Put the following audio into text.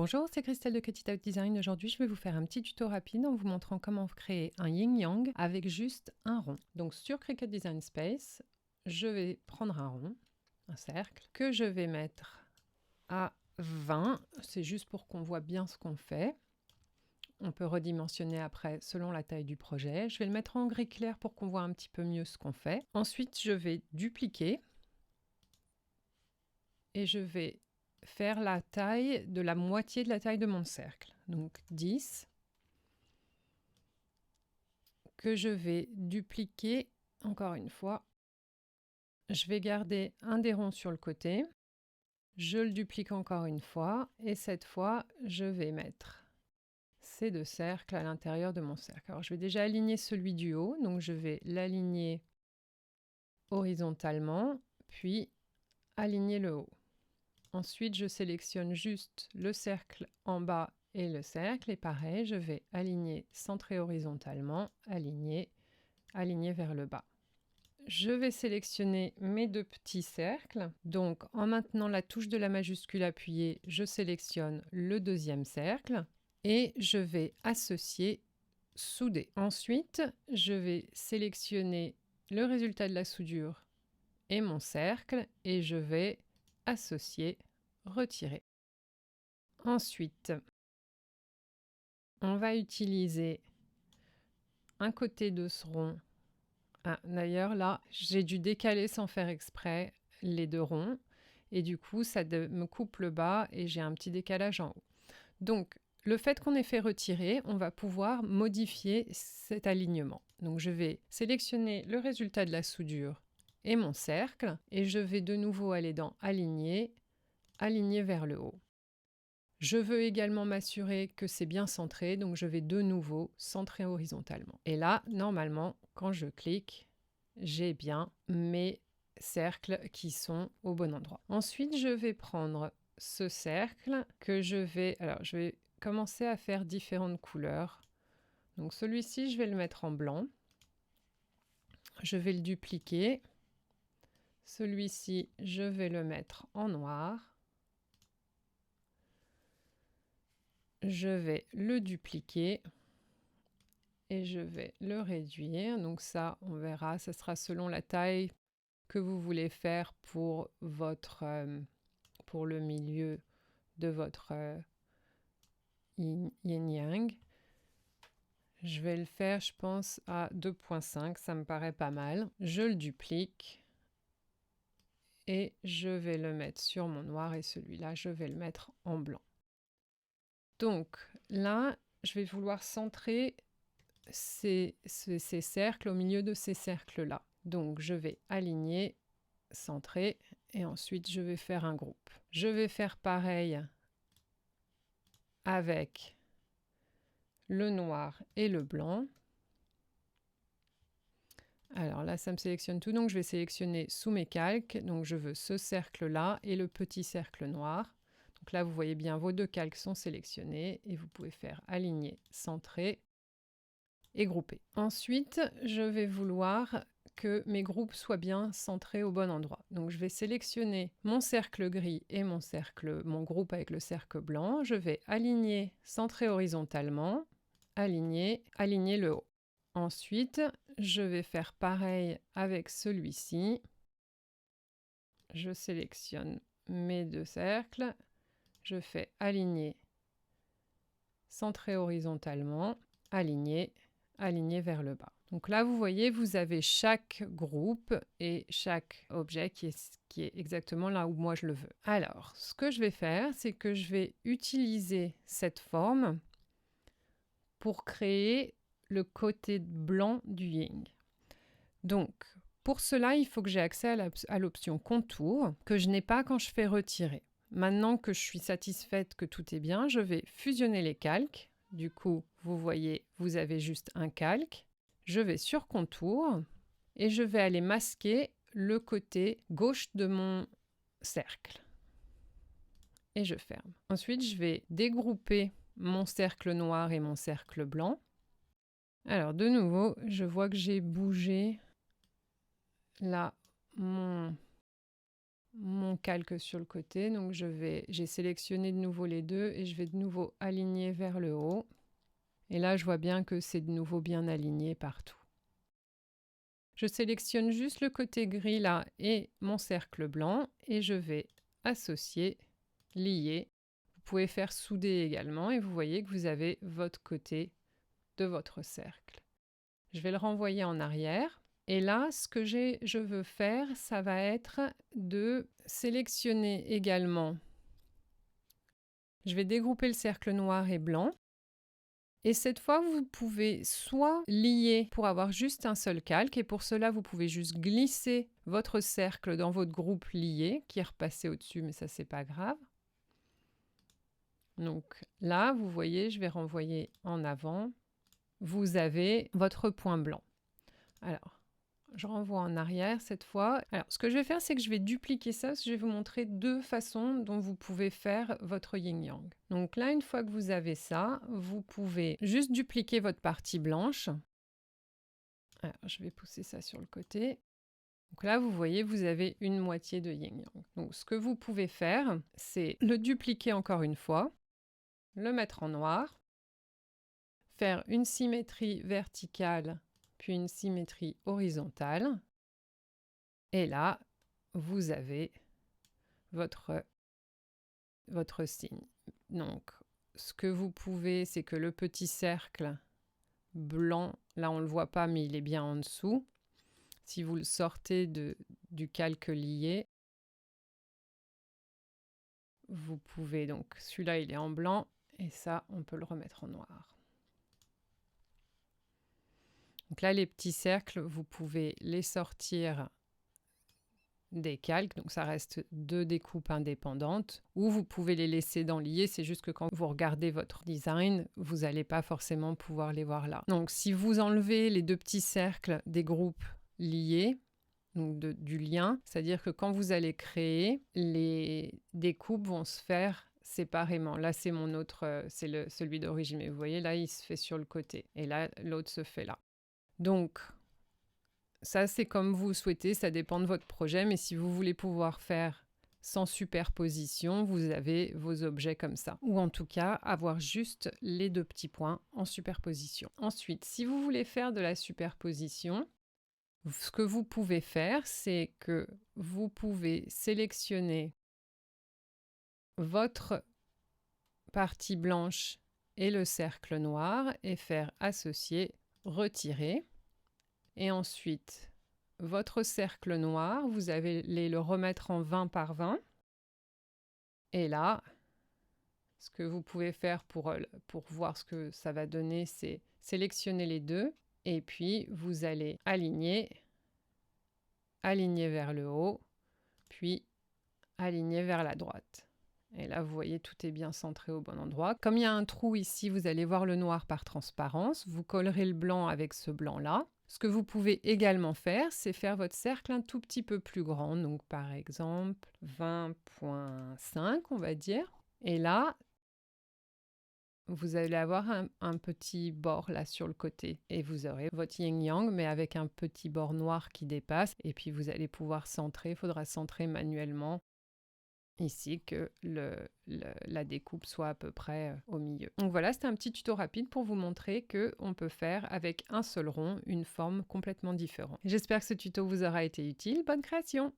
Bonjour, c'est Christelle de Cut It Out Design. Aujourd'hui, je vais vous faire un petit tuto rapide en vous montrant comment créer un yin-yang avec juste un rond. Donc sur Cricut Design Space, je vais prendre un rond, un cercle, que je vais mettre à 20. C'est juste pour qu'on voit bien ce qu'on fait. On peut redimensionner après selon la taille du projet. Je vais le mettre en gris clair pour qu'on voit un petit peu mieux ce qu'on fait. Ensuite, je vais dupliquer et je vais faire la taille de la moitié de la taille de mon cercle. Donc 10, que je vais dupliquer encore une fois. Je vais garder un des ronds sur le côté. Je le duplique encore une fois et cette fois, je vais mettre ces deux cercles à l'intérieur de mon cercle. Alors, je vais déjà aligner celui du haut, donc je vais l'aligner horizontalement, puis aligner le haut. Ensuite, je sélectionne juste le cercle en bas et le cercle, et pareil, je vais aligner, centrer horizontalement, aligner vers le bas. Je vais sélectionner mes deux petits cercles. Donc, en maintenant la touche de la majuscule appuyée, je sélectionne le deuxième cercle et je vais associer, souder. Ensuite, je vais sélectionner le résultat de la soudure et mon cercle et je vais associer, retirer. Ensuite, on va utiliser un côté de ce rond. D'ailleurs, là, j'ai dû décaler sans faire exprès les deux ronds. Et du coup, ça me coupe le bas et j'ai un petit décalage en haut. Donc, le fait qu'on ait fait retirer, on va pouvoir modifier cet alignement. Donc, je vais sélectionner le résultat de la soudure et mon cercle. Et je vais de nouveau aller dans Aligner, aligner vers le haut. Je veux également m'assurer que c'est bien centré, donc je vais de nouveau centrer horizontalement. Et là, normalement, quand je clique, j'ai bien mes cercles qui sont au bon endroit. Ensuite, je vais prendre ce cercle que je vais commencer à faire différentes couleurs. Donc celui-ci, je vais le mettre en blanc. Je vais le dupliquer. Celui-ci, je vais le mettre en noir. Je vais le dupliquer et je vais le réduire. Donc ça, on verra, ça sera selon la taille que vous voulez faire pour le milieu de votre yin-yang. Je vais le faire, je pense, à 2.5, ça me paraît pas mal. Je le duplique et je vais le mettre sur mon noir et celui-là, je vais le mettre en blanc. Donc là, je vais vouloir centrer ces cercles au milieu de ces cercles-là. Donc je vais aligner, centrer et ensuite je vais faire un groupe. Je vais faire pareil avec le noir et le blanc. Alors là, ça me sélectionne tout, donc je vais sélectionner sous mes calques. Donc je veux ce cercle-là et le petit cercle noir. Donc là, vous voyez bien, vos deux calques sont sélectionnés et vous pouvez faire aligner, centrer et grouper. Ensuite, je vais vouloir que mes groupes soient bien centrés au bon endroit. Donc je vais sélectionner mon cercle gris et mon groupe avec le cercle blanc. Je vais aligner, centrer horizontalement, aligner le haut. Ensuite, je vais faire pareil avec celui-ci. Je sélectionne mes deux cercles. Je fais aligner, centrer horizontalement, aligner vers le bas. Donc là, vous voyez, vous avez chaque groupe et chaque objet qui est exactement là où moi je le veux. Alors, ce que je vais faire, c'est que je vais utiliser cette forme pour créer le côté blanc du yin. Donc, pour cela, il faut que j'ai accès à l'option contour, que je n'ai pas quand je fais retirer. Maintenant que je suis satisfaite que tout est bien, je vais fusionner les calques. Du coup, vous voyez, vous avez juste un calque. Je vais sur contour et je vais aller masquer le côté gauche de mon cercle. Et je ferme. Ensuite, je vais dégrouper mon cercle noir et mon cercle blanc. Alors, de nouveau, je vois que j'ai bougé là mon mon calque sur le côté. Donc j'ai sélectionné de nouveau les deux et je vais de nouveau aligner vers le haut. Et là, je vois bien que c'est de nouveau bien aligné partout. Je sélectionne juste le côté gris là et mon cercle blanc et je vais associer, lier. Vous pouvez faire souder également et vous voyez que vous avez votre côté de votre cercle. Je vais le renvoyer en arrière. Et là, ce que je veux faire, ça va être de sélectionner également. Je vais dégrouper le cercle noir et blanc. Et cette fois, vous pouvez soit lier pour avoir juste un seul calque, et pour cela, vous pouvez juste glisser votre cercle dans votre groupe lié, qui est repassé au-dessus, mais ça, c'est pas grave. Donc là, vous voyez, je vais renvoyer en avant. Vous avez votre point blanc. Alors, je renvoie en arrière cette fois. Alors, ce que je vais faire, c'est que je vais dupliquer ça. Je vais vous montrer deux façons dont vous pouvez faire votre yin-yang. Donc là, une fois que vous avez ça, vous pouvez juste dupliquer votre partie blanche. Alors, je vais pousser ça sur le côté. Donc là, vous voyez, vous avez une moitié de yin-yang. Donc, ce que vous pouvez faire, c'est le dupliquer encore une fois, le mettre en noir, faire une symétrie verticale puis une symétrie horizontale. Et là, vous avez votre signe. Donc, ce que vous pouvez, c'est que le petit cercle blanc, là on ne le voit pas, mais il est bien en dessous. Si vous le sortez du calque lié, vous pouvez, donc celui-là il est en blanc, et ça on peut le remettre en noir. Donc là, les petits cercles, vous pouvez les sortir des calques, donc ça reste deux découpes indépendantes, ou vous pouvez les laisser dans lié, c'est juste que quand vous regardez votre design, vous n'allez pas forcément pouvoir les voir là. Donc si vous enlevez les deux petits cercles des groupes liés, donc du lien, c'est-à-dire que quand vous allez créer, les découpes vont se faire séparément. Là, c'est mon autre, c'est celui d'origine, mais vous voyez, là, il se fait sur le côté, et là, l'autre se fait là. Donc, ça, c'est comme vous souhaitez, ça dépend de votre projet, mais si vous voulez pouvoir faire sans superposition, vous avez vos objets comme ça. Ou en tout cas, avoir juste les deux petits points en superposition. Ensuite, si vous voulez faire de la superposition, ce que vous pouvez faire, c'est que vous pouvez sélectionner votre partie blanche et le cercle noir et faire associer, retirer. Et ensuite, votre cercle noir, vous allez le remettre en 20 par 20. Et là, ce que vous pouvez faire pour voir ce que ça va donner, c'est sélectionner les deux. Et puis, vous allez aligner vers le haut, puis aligner vers la droite. Et là, vous voyez, tout est bien centré au bon endroit. Comme il y a un trou ici, vous allez voir le noir par transparence. Vous collerez le blanc avec ce blanc-là. Ce que vous pouvez également faire, c'est faire votre cercle un tout petit peu plus grand. Donc, par exemple, 20.5, on va dire. Et là, vous allez avoir un petit bord là sur le côté. Et vous aurez votre yin-yang, mais avec un petit bord noir qui dépasse. Et puis, vous allez pouvoir centrer. Il faudra centrer manuellement ici que la découpe soit à peu près au milieu. Donc voilà, c'était un petit tuto rapide pour vous montrer qu'on peut faire avec un seul rond une forme complètement différente. J'espère que ce tuto vous aura été utile. Bonne création!